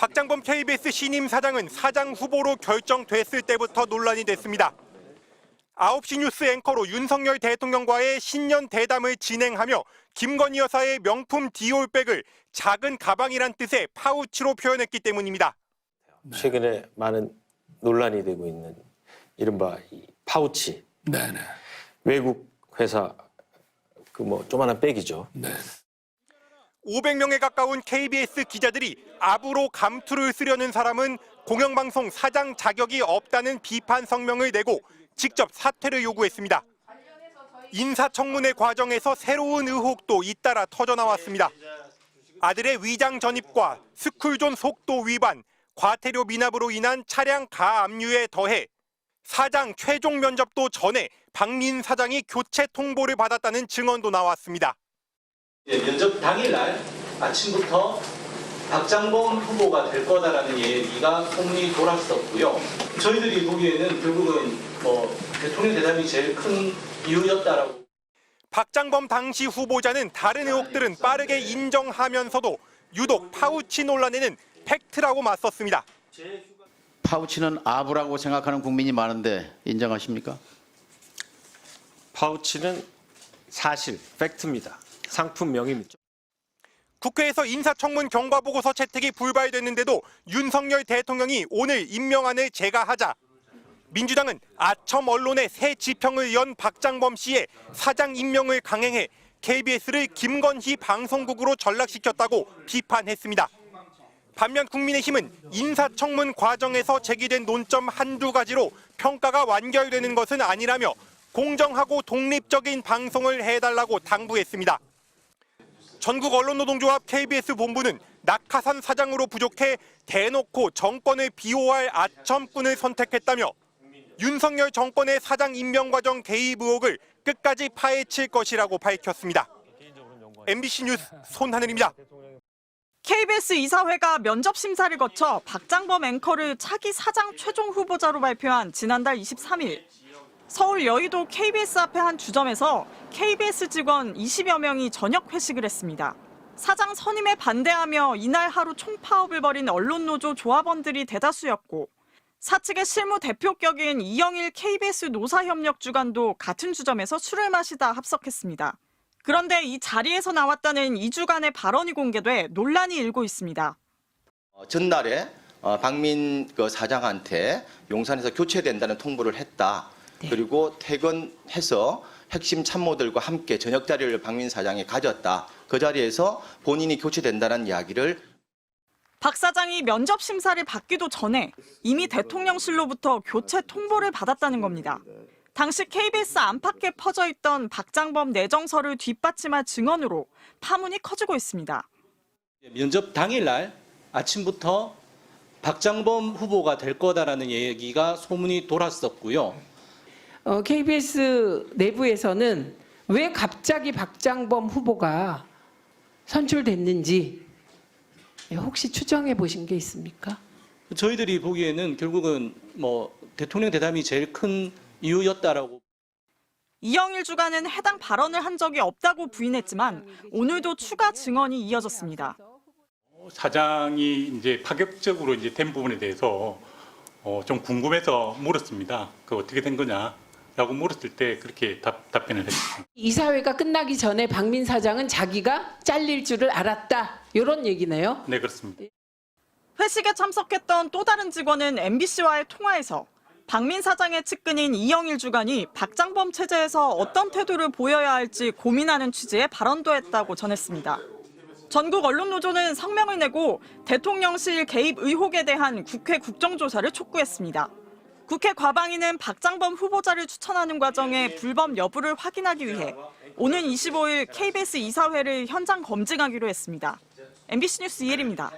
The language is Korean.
박장범 KBS 신임 사장은 사장 후보로 결정됐을 때부터 논란이 됐습니다. 9시 뉴스 앵커로 윤석열 대통령과의 신년 대담을 진행하며 김건희 여사의 명품 디올백을 작은 가방이란 뜻의 파우치로 표현했기 때문입니다. 최근에 많은 논란이 되고 있는 이른바 파우치. 네네. 외국 회사 조만한 백이죠. 네. 500명에 가까운 KBS 기자들이 압으로 감투를 쓰려는 사람은 공영방송 사장 자격이 없다는 비판 성명을 내고 직접 사퇴를 요구했습니다. 인사청문회 과정에서 새로운 의혹도 잇따라 터져나왔습니다. 아들의 위장 전입과 스쿨존 속도 위반, 과태료 미납으로 인한 차량 가압류에 더해 사장 최종 면접도 전에 박민 사장이 교체 통보를 받았다는 증언도 나왔습니다. 면접 당일날 아침부터 박장범 후보가 될 거다라는 얘기가 소문이 돌았었고요. 저희들이 보기에는 결국은 대통령 대담이 제일 큰 이유였다라고. 박장범 당시 후보자는 다른 의혹들은 빠르게 인정하면서도 유독 파우치 논란에는 팩트라고 맞섰습니다. 파우치는 아부라고 생각하는 국민이 많은데 인정하십니까? 파우치는 사실, 팩트입니다. 상품명입니다. 국회에서 인사청문 경과보고서 채택이 불발됐는데도 윤석열 대통령이 오늘 임명안을 제가하자 민주당은 아첨 언론에 새 지평을 연 박장범 씨의 사장 임명을 강행해 KBS를 김건희 방송국으로 전락시켰다고 비판했습니다. 반면 국민의힘은 인사청문 과정에서 제기된 논점 한두 가지로 평가가 완결되는 것은 아니라며 공정하고 독립적인 방송을 해달라고 당부했습니다. 전국언론노동조합 KBS 본부는 낙하산 사장으로 부족해 대놓고 정권을 비호할 아첨꾼을 선택했다며 윤석열 정권의 사장 임명 과정 개입 의혹을 끝까지 파헤칠 것이라고 밝혔습니다. MBC 뉴스 손하늘입니다. KBS 이사회가 면접 심사를 거쳐 박장범 앵커를 차기 사장 최종 후보자로 발표한 지난달 23일. 서울 여의도 KBS 앞의 한 주점에서 KBS 직원 20여 명이 저녁 회식을 했습니다. 사장 선임에 반대하며 이날 하루 총파업을 벌인 언론노조 조합원들이 대다수였고 사측의 실무 대표격인 이영일 KBS 노사협력 주간도 같은 주점에서 술을 마시다 합석했습니다. 그런데 이 자리에서 나왔다는 2주간의 발언이 공개돼 논란이 일고 있습니다. 전날에 박민 사장한테 용산에서 교체된다는 통보를 했다. 네. 그리고 퇴근해서 핵심 참모들과 함께 저녁 자리를 박민 사장이 가졌다. 그 자리에서 본인이 교체된다는 이야기를. 박 사장이 면접 심사를 받기도 전에 이미 대통령실로부터 교체 통보를 받았다는 겁니다. 당시 KBS 안팎에 퍼져 있던 박장범 내정서를 뒷받침할 증언으로 파문이 커지고 있습니다. 면접 당일날 아침부터 박장범 후보가 될 거다라는 얘기가 소문이 돌았었고요. KBS 내부에서는 왜 갑자기 박장범 후보가 선출됐는지 혹시 추정해 보신 게 있습니까? 저희들이 보기에는 결국은 대통령 대담이 제일 큰 이유였다라고. 이영일 주간은 해당 발언을 한 적이 없다고 부인했지만 오늘도 추가 증언이 이어졌습니다. 사장이 이제 파격적으로 이제 된 부분에 대해서 좀 궁금해서 물었습니다. 그 어떻게 된 거냐라고 물었을 때 그렇게 답변을 했습니다. 이사회가 끝나기 전에 박민 사장은 자기가 잘릴 줄을 알았다. 이런 얘기네요. 네, 그렇습니다. 회식에 참석했던 또 다른 직원은 MBC와의 통화에서 박민 사장의 측근인 이영일 주간이 박장범 체제에서 어떤 태도를 보여야 할지 고민하는 취지의 발언도 했다고 전했습니다. 전국 언론노조는 성명을 내고 대통령실 개입 의혹에 대한 국회 국정조사를 촉구했습니다. 국회 과방위는 박장범 후보자를 추천하는 과정의 불법 여부를 확인하기 위해 오는 25일 KBS 이사회를 현장 검증하기로 했습니다. MBC 뉴스 이혜리입니다.